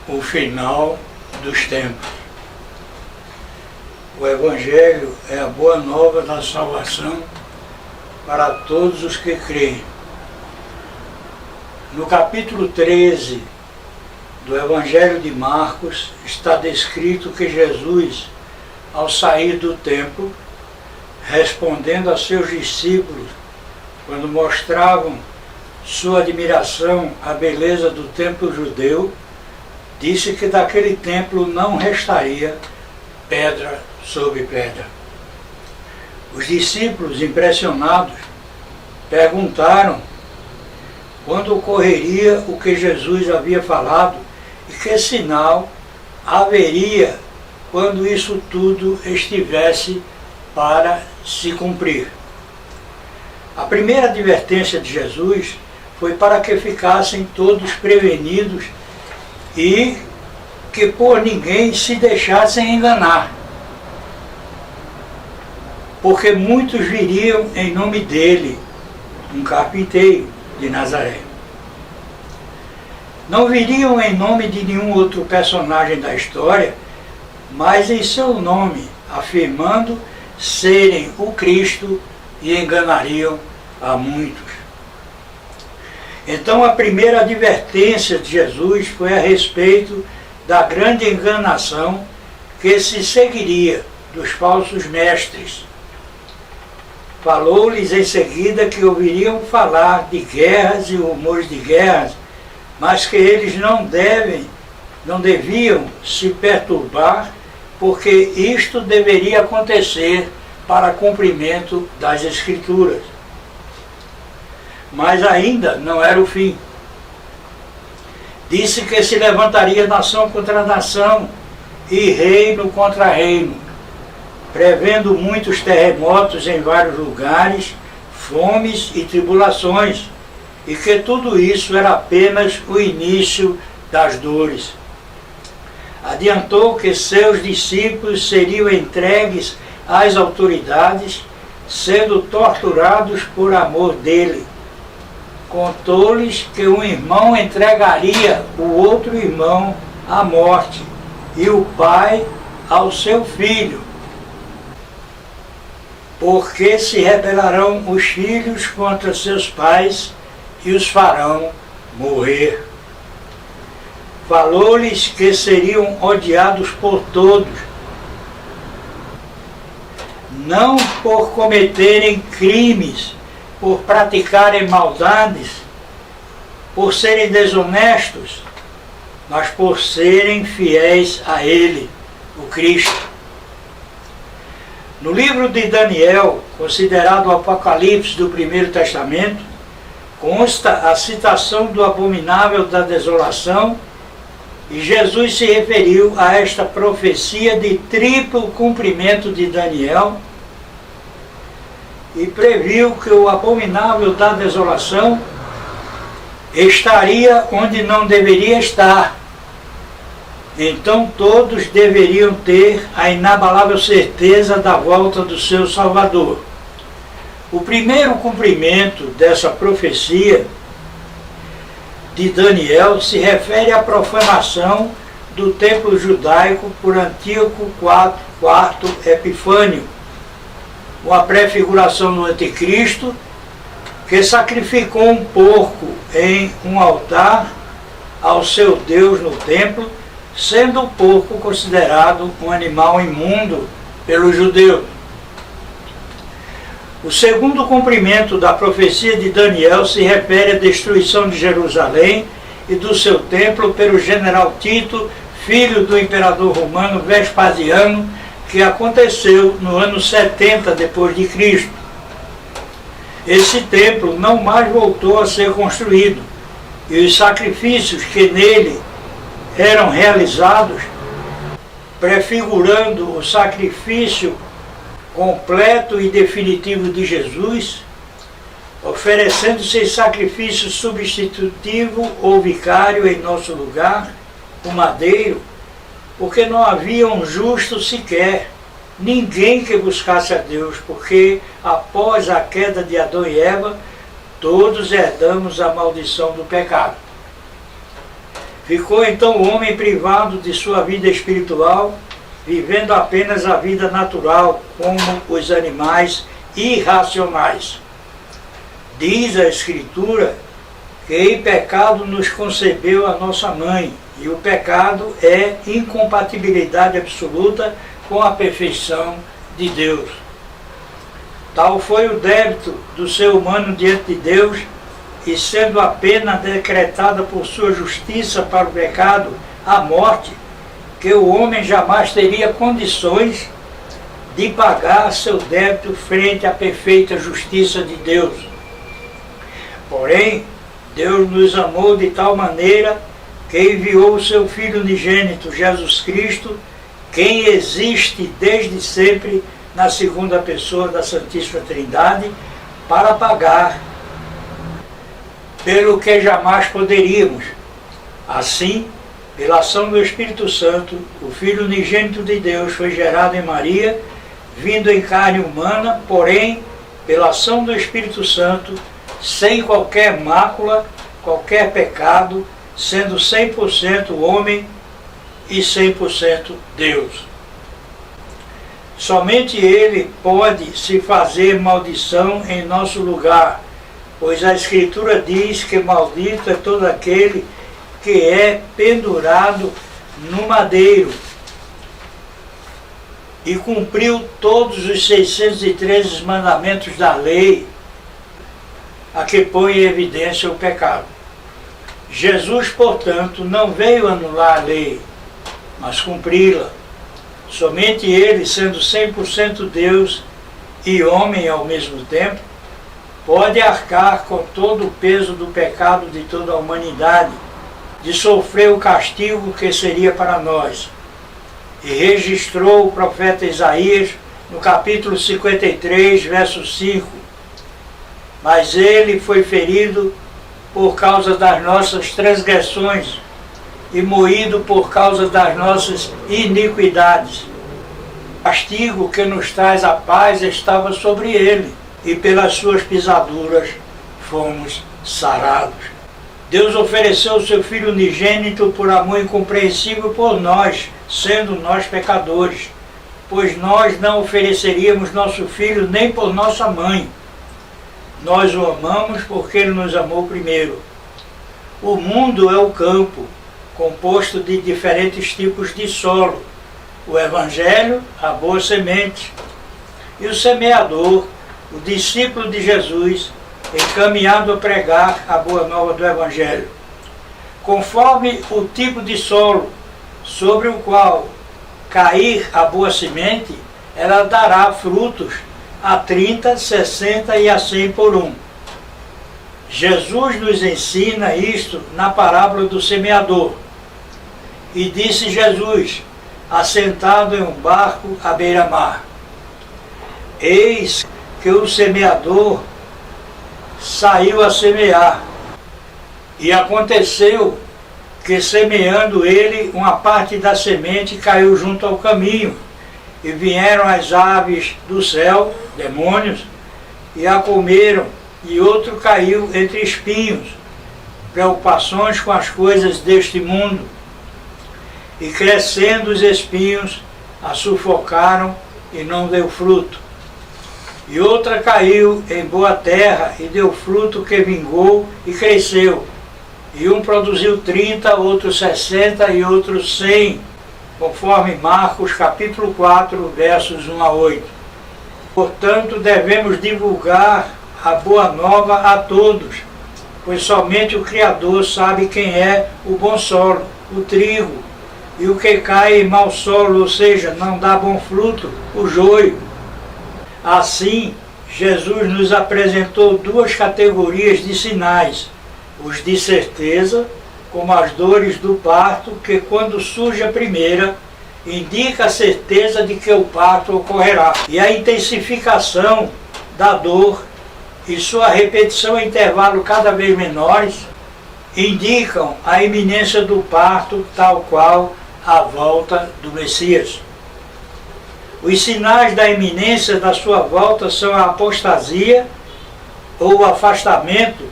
o final dos tempos. O Evangelho é a boa nova da salvação para todos os que creem. No capítulo 13 do Evangelho de Marcos está descrito que Jesus, ao sair do templo, respondendo a seus discípulos, quando mostravam sua admiração à beleza do templo judeu, disse que daquele templo não restaria pedra sobre pedra. Os discípulos, impressionados, perguntaram quando ocorreria o que Jesus havia falado e que sinal haveria quando isso tudo estivesse para se cumprir. A primeira advertência de Jesus foi para que ficassem todos prevenidos e que por ninguém se deixassem enganar, porque muitos viriam em nome dele, um carpinteiro de Nazaré. Não viriam em nome de nenhum outro personagem da história, mas em seu nome, afirmando serem o Cristo, e enganariam a muitos. Então a primeira advertência de Jesus foi a respeito da grande enganação que se seguiria dos falsos mestres. Falou-lhes em seguida que ouviriam falar de guerras e rumores de guerras, mas que eles não deviam se perturbar, porque isto deveria acontecer para cumprimento das Escrituras. Mas ainda não era o fim. Disse que se levantaria nação contra nação e reino contra reino, prevendo muitos terremotos em vários lugares, fomes e tribulações, e que tudo isso era apenas o início das dores. Adiantou que seus discípulos seriam entregues às autoridades, sendo torturados por amor dele. Contou-lhes que um irmão entregaria o outro irmão à morte, e o pai ao seu filho, porque se rebelarão os filhos contra seus pais e os farão morrer. Falou-lhes que seriam odiados por todos, não por cometerem crimes, por praticarem maldades, por serem desonestos, mas por serem fiéis a Ele, o Cristo. No livro de Daniel, considerado o Apocalipse do Primeiro Testamento, consta a citação do abominável da desolação, e Jesus se referiu a esta profecia de triplo cumprimento de Daniel e previu que o abominável da desolação estaria onde não deveria estar. Então todos deveriam ter a inabalável certeza da volta do seu Salvador. O primeiro cumprimento dessa profecia de Daniel se refere à profanação do templo judaico por Antíoco IV Epifânio, uma prefiguração do anticristo que sacrificou um porco em um altar ao seu Deus no templo, sendo o porco considerado um animal imundo pelos judeus. O segundo cumprimento da profecia de Daniel se refere à destruição de Jerusalém e do seu templo pelo general Tito, filho do imperador romano Vespasiano, que aconteceu no ano 70 depois de Cristo. Esse templo não mais voltou a ser construído, e os sacrifícios que nele eram realizados, prefigurando o sacrifício completo e definitivo de Jesus, oferecendo-se sacrifício substitutivo ou vicário em nosso lugar, o madeiro, porque não havia um justo sequer, ninguém que buscasse a Deus, porque após a queda de Adão e Eva, todos herdamos a maldição do pecado. Ficou então o homem privado de sua vida espiritual, vivendo apenas a vida natural, como os animais irracionais. Diz a Escritura que em pecado nos concebeu a nossa mãe, e o pecado é incompatibilidade absoluta com a perfeição de Deus. Tal foi o débito do ser humano diante de Deus, e sendo a pena decretada por sua justiça para o pecado, a morte, que o homem jamais teria condições de pagar seu débito frente à perfeita justiça de Deus. Porém, Deus nos amou de tal maneira que enviou o seu Filho unigênito, Jesus Cristo, quem existe desde sempre na segunda pessoa da Santíssima Trindade, para pagar pelo que jamais poderíamos. Assim, pela ação do Espírito Santo, o Filho unigênito de Deus foi gerado em Maria, vindo em carne humana, porém, pela ação do Espírito Santo, sem qualquer mácula, qualquer pecado, sendo 100% homem e 100% Deus. Somente Ele pode se fazer maldição em nosso lugar, pois a Escritura diz que maldito é todo aquele que é pendurado no madeiro. E cumpriu todos os 613 mandamentos da lei, a que põe em evidência o pecado. Jesus, portanto, não veio anular a lei, mas cumpri-la. Somente Ele, sendo 100% Deus e homem ao mesmo tempo, pode arcar com todo o peso do pecado de toda a humanidade, de sofrer o castigo que seria para nós. E registrou o profeta Isaías no capítulo 53, verso 5. Mas ele foi ferido por causa das nossas transgressões e moído por causa das nossas iniquidades. O castigo que nos traz a paz estava sobre ele, e pelas suas pisaduras fomos sarados. Deus ofereceu o seu Filho unigênito por amor incompreensível por nós, sendo nós pecadores, pois nós não ofereceríamos nosso Filho nem por nossa mãe. Nós o amamos porque Ele nos amou primeiro. O mundo é o campo, composto de diferentes tipos de solo. O Evangelho, a boa semente, e o semeador, o discípulo de Jesus, encaminhado a pregar a boa nova do Evangelho. Conforme o tipo de solo sobre o qual cair a boa semente, ela dará frutos a 30, 60 e a 100 por um. Jesus nos ensina isto na parábola do semeador. E disse Jesus, assentado em um barco à beira-mar: Eis que o semeador saiu a semear. E aconteceu que, semeando ele, uma parte da semente caiu junto ao caminho, e vieram as aves do céu, demônios, e a comeram, e outro caiu entre espinhos, preocupações com as coisas deste mundo. E crescendo os espinhos, a sufocaram e não deu fruto. E outra caiu em boa terra e deu fruto que vingou e cresceu. E um produziu 30, outro 60 e outro 100, conforme Marcos capítulo 4, versos 1 a 8. Portanto, devemos divulgar a boa nova a todos, pois somente o Criador sabe quem é o bom solo, o trigo, e o que cai em mau solo, ou seja, não dá bom fruto, o joio. Assim, Jesus nos apresentou duas categorias de sinais: os de certeza, como as dores do parto, que quando surge a primeira, indica a certeza de que o parto ocorrerá, e a intensificação da dor e sua repetição em intervalo cada vez menores indicam a iminência do parto, tal qual a volta do Messias. Os sinais da iminência da sua volta são a apostasia, ou o afastamento,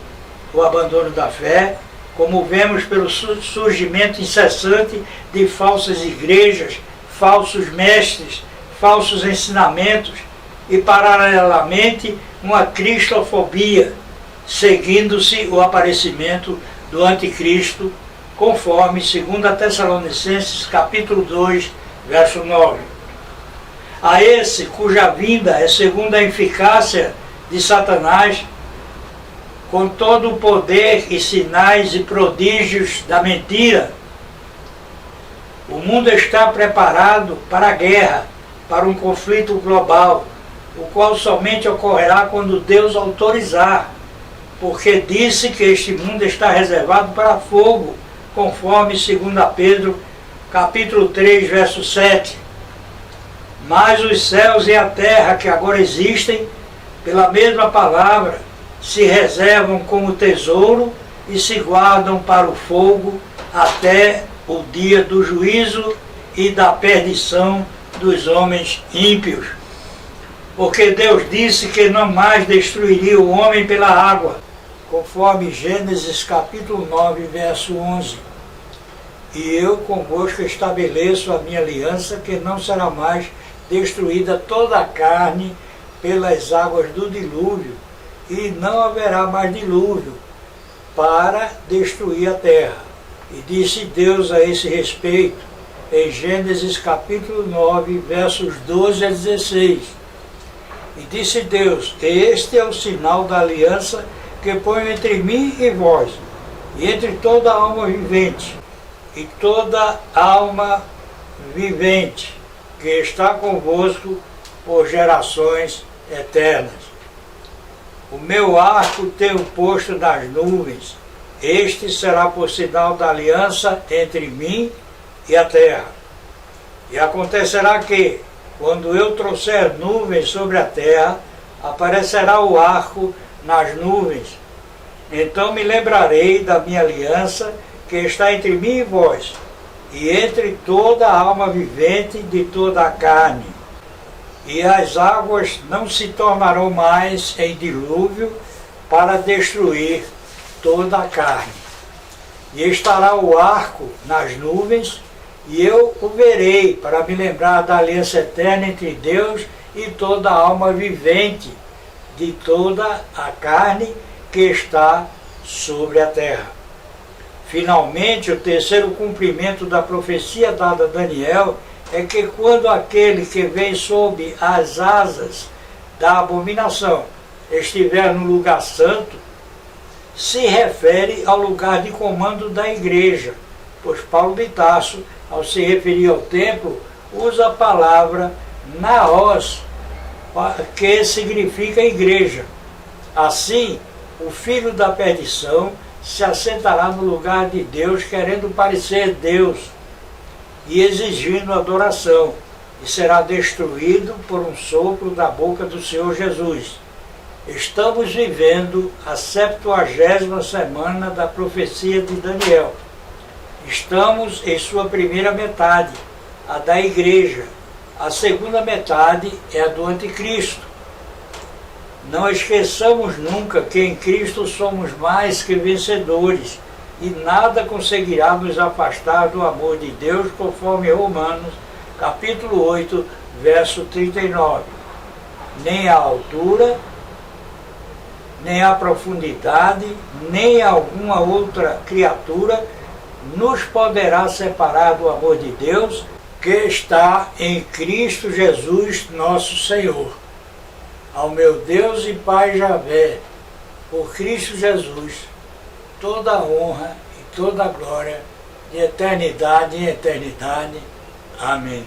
o abandono da fé, como vemos pelo surgimento incessante de falsas igrejas, falsos mestres, falsos ensinamentos e, paralelamente, uma cristofobia, seguindo-se o aparecimento do anticristo, conforme 2 Tessalonicenses capítulo 2, verso 9. A esse, cuja vinda é segundo a eficácia de Satanás, com todo o poder e sinais e prodígios da mentira, o mundo está preparado para a guerra, para um conflito global, o qual somente ocorrerá quando Deus autorizar, porque disse que este mundo está reservado para fogo, conforme 2 Pedro, capítulo 3, verso 7. Mas os céus e a terra que agora existem, pela mesma palavra, se reservam como tesouro e se guardam para o fogo até o dia do juízo e da perdição dos homens ímpios. Porque Deus disse que não mais destruiria o homem pela água, conforme Gênesis capítulo 9, verso 11. E eu convosco estabeleço a minha aliança, que não será mais destruída toda a carne pelas águas do dilúvio, e não haverá mais dilúvio para destruir a terra. E disse Deus a esse respeito, em Gênesis capítulo 9, versos 12 a 16. E disse Deus: este é o sinal da aliança que ponho entre mim e vós, e entre toda alma vivente, e toda alma vivente que está convosco por gerações eternas. O meu arco tenho posto nas nuvens, este será por sinal da aliança entre mim e a terra. E acontecerá que, quando eu trouxer nuvens sobre a terra, aparecerá o arco nas nuvens. Então me lembrarei da minha aliança que está entre mim e vós, e entre toda a alma vivente de toda a carne. E as águas não se tornarão mais em dilúvio para destruir toda a carne. E estará o arco nas nuvens, e eu o verei para me lembrar da aliança eterna entre Deus e toda a alma vivente de toda a carne que está sobre a terra. Finalmente, o terceiro cumprimento da profecia dada a Daniel é que quando aquele que vem sob as asas da abominação estiver no lugar santo, se refere ao lugar de comando da igreja, pois Paulo de Tarso, ao se referir ao templo, usa a palavra naos, que significa igreja. Assim, o filho da perdição se assentará no lugar de Deus, querendo parecer Deus e exigindo adoração, e será destruído por um sopro da boca do Senhor Jesus. Estamos vivendo a 70ª semana da profecia de Daniel. Estamos em sua primeira metade, a da igreja. A segunda metade é a do anticristo. Não esqueçamos nunca que em Cristo somos mais que vencedores, e nada conseguirá nos afastar do amor de Deus, conforme Romanos, capítulo 8, verso 39. Nem a altura, nem a profundidade, nem alguma outra criatura nos poderá separar do amor de Deus, que está em Cristo Jesus, nosso Senhor. Ao meu Deus e Pai Javé, por Cristo Jesus, toda a honra e toda a glória, de eternidade em eternidade. Amém.